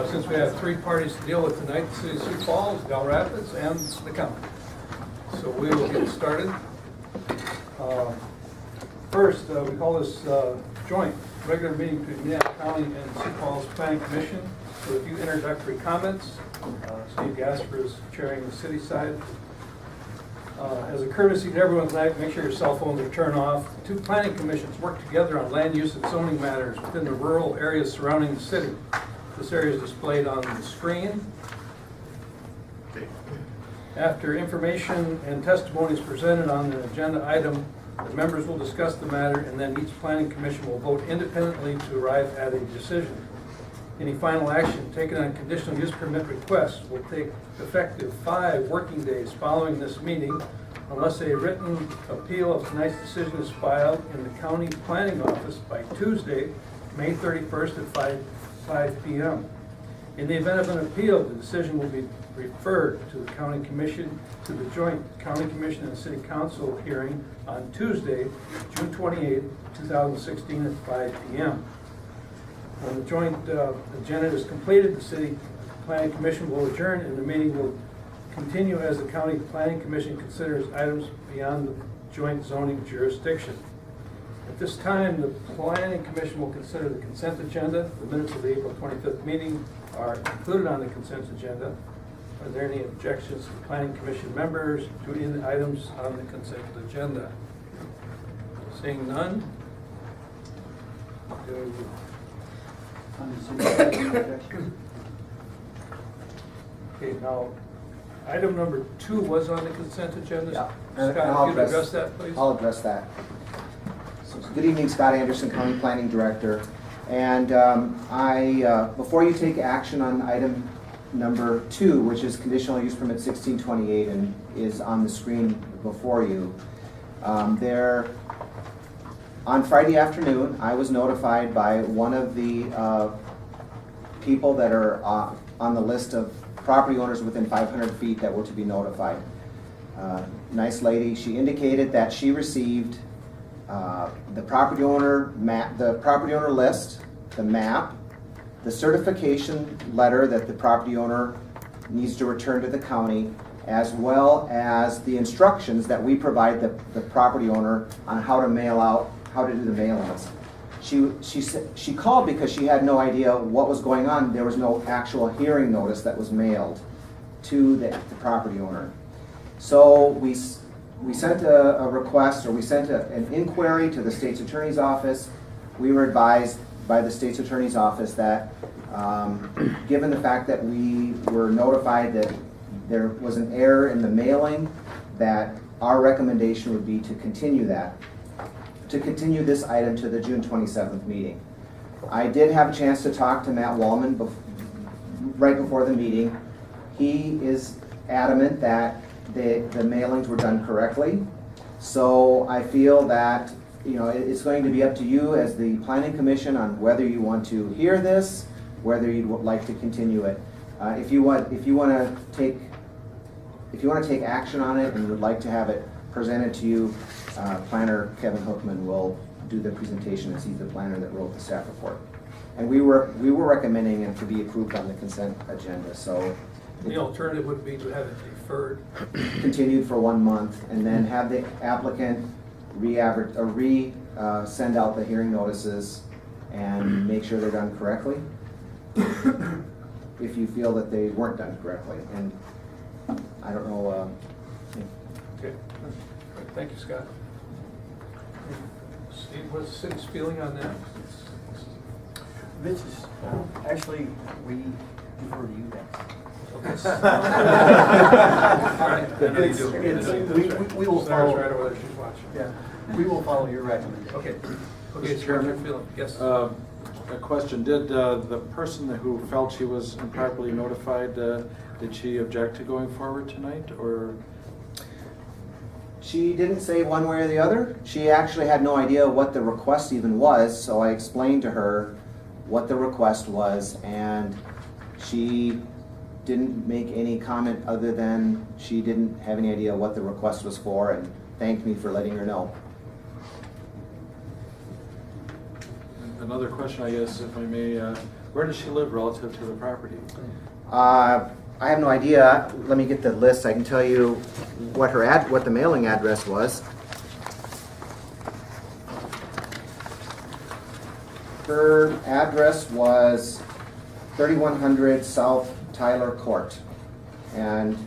since we have three parties to deal with tonight, the City of Sioux Falls, Del Rapids, and the county. So we will get started. First, we call this joint regular meeting between Minnehaha County and Sioux Falls Planning Commission with a few introductory comments. Steve Gasper is chairing the city side. As a courtesy to everyone tonight, make sure your cell phones are turned off. The two planning commissions work together on land use and zoning matters within the rural areas surrounding the city. This area is displayed on the screen. After information and testimony is presented on an agenda item, the members will discuss the matter, and then each planning commission will vote independently to arrive at a decision. Any final action taken on conditional use permit requests will take effective 5 working days following this meeting, unless a written appeal of tonight's decision is filed in the county planning office by Tuesday, May 31st at 5 p.m. In the event of an appeal, the decision will be referred to the county commission, to the joint county commission and city council hearing on Tuesday, June 28, 2016 at 5 p.m. When the joint agenda is completed, the city planning commission will adjourn and the meeting will continue as the county planning commission considers items beyond the joint zoning jurisdiction. At this time, the planning commission will consider the consent agenda. The minutes of the April 25th meeting are included on the consent agenda. Are there any objections to planning commission members to any items on the consent agenda? Seeing none. Okay, now, item number 2 was on the consent agenda. Yeah. Scott, if you'd address that, please. I'll address that. So, good evening, Scott Anderson, County Planning Director. And before you take action on item number 2, which is conditional use permit 1628 and is on the screen before you, on Friday afternoon, I was notified by one of the people that are on the list of property owners within 500 feet that were to be notified. Nice lady. She indicated that she received the property owner list, the map, the certification letter that the property owner needs to return to the county, as well as the instructions that we provide the property owner on how to do the mailings. She called because she had no idea what was going on. There was no actual hearing notice that was mailed to the property owner. So we sent a request, or we sent an inquiry to the state's attorney's office. We were advised by the state's attorney's office that given the fact that we were notified that there was an error in the mailing, that our recommendation would be to continue this item to the June 27th meeting. I did have a chance to talk to Matt Wallman right before the meeting. He is adamant that the mailings were done correctly. So I feel that it's going to be up to you as the Planning Commission on whether you want to hear this, whether you'd like to continue it. If you want to take action on it and would like to have it presented to you, Planner Kevin Hookman will do the presentation, as he's the planner that wrote the staff report. And we were recommending it to be approved on the consent agenda. So the alternative would be to have it deferred, continued for 1 month, and then have the applicant send out the hearing notices and make sure they're done correctly if you feel that they weren't done correctly. And I don't know. Okay. Thank you, Scott. Steve, what's the city's feeling on that? This is, actually, we defer to you guys. All right. We will follow. Right over there, she's watching. Yeah, we will follow your recommendation. Okay. Okay, Mr. Chairman? feeling. Yes. A question, did the person who felt she was improperly notified, did she object to going forward tonight, or? She didn't say one way or the other. She actually had no idea what the request even was, so I explained to her what the request was, and she didn't make any comment other than she didn't have any idea what the request was for, and thanked me for letting her know. Another question, I guess, if I may, where does she live relative to the property? I have no idea. Let me get the list. I can tell you what what the mailing address was. Her address was 3100 South Tyler Court. And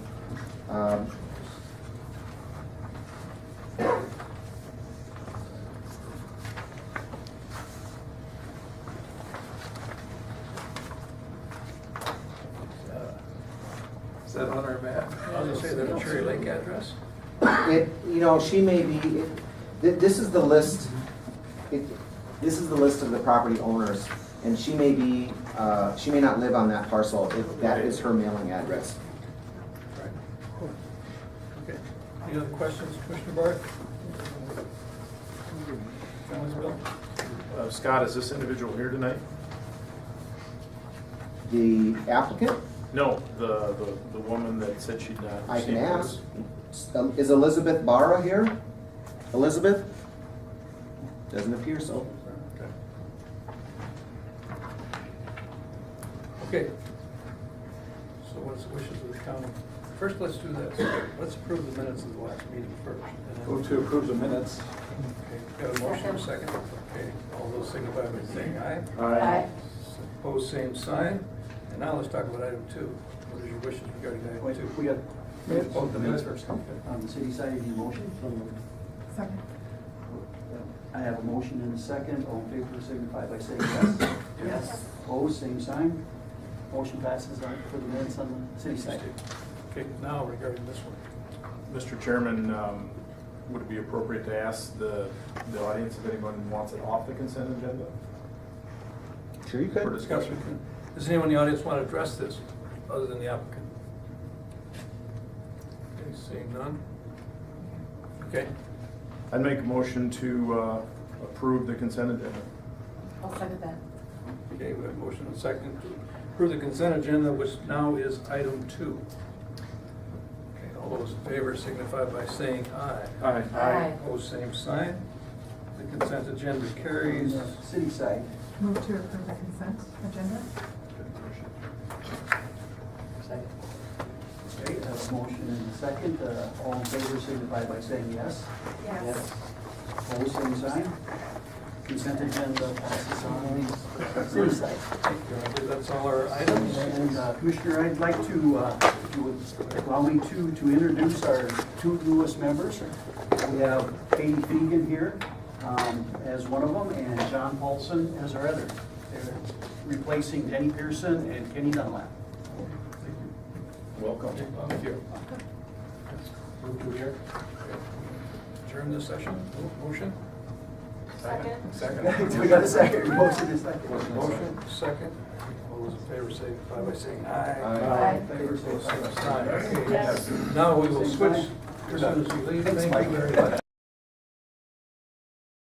Is that on our map? I was gonna say that a Cherry Lake address? she may be, this is the list, this is the list of the property owners, and she may be, she may not live on that parcel, if that is her mailing address. Right. Okay. Any other questions, Commissioner Barth? Comments, Bill? Scott, is this individual here tonight? The applicant, No, the woman that said she'd not. I can received ask, this. is Elizabeth Barra here? Elizabeth? Doesn't appear so. Okay. Okay. So what's the wishes of the county? First, let's do this. Let's approve the minutes of the last meeting first. and then- Move to approve the minutes. Okay, got a motion, a second. Okay, all those signify by saying aye. Aye. Opposed, same sign. And now let's talk about item 2. What is your wishes regarding item Wait, 2? we got Both the minutes first. Okay. on the city side, any motion? Second. I have a motion and a second. All in favor signify by saying yes. Yes. Opposed, same sign. Motion passes on for the minutes on the city side. Okay, now regarding this one. Mr. Chairman, would it be appropriate to ask the audience if anyone wants it off the consent agenda? Sure you For could. discussion. Does anyone in the audience want to address this, other than the applicant? Okay, seeing none. Okay, I'd make a motion to approve the consent agenda. I'll second that. okay, we have a motion and a second to approve the consent agenda, which now is item 2. Okay, all those in favor signify by saying aye. Aye. Aye. Opposed, same sign. The consent agenda carries. On the city side, Move to approve the consent agenda? second. Okay, I have a motion and a second. All in favor signify by saying yes. Yes. Opposed, same sign. Consent agenda passes on the city side. I believe that's all our items. And Commissioner, I'd like to, if you would allow me to introduce our 2 newest members. We have Katie Fegan here as one of them, and John Paulson as our other. They're replacing Denny Pearson and Kenny Dunlap. Welcome. Thank you. Move to adjourn. Adjourn this session. Motion? Second. We got a second, motion is second. Motion, second. All those in favor signify by saying aye. Aye. Favor, say Opposed, same aye. sign. Okay. Yes. Now we will Same switch sign. as soon as you leave. Thanks, Thank you Mike. very much.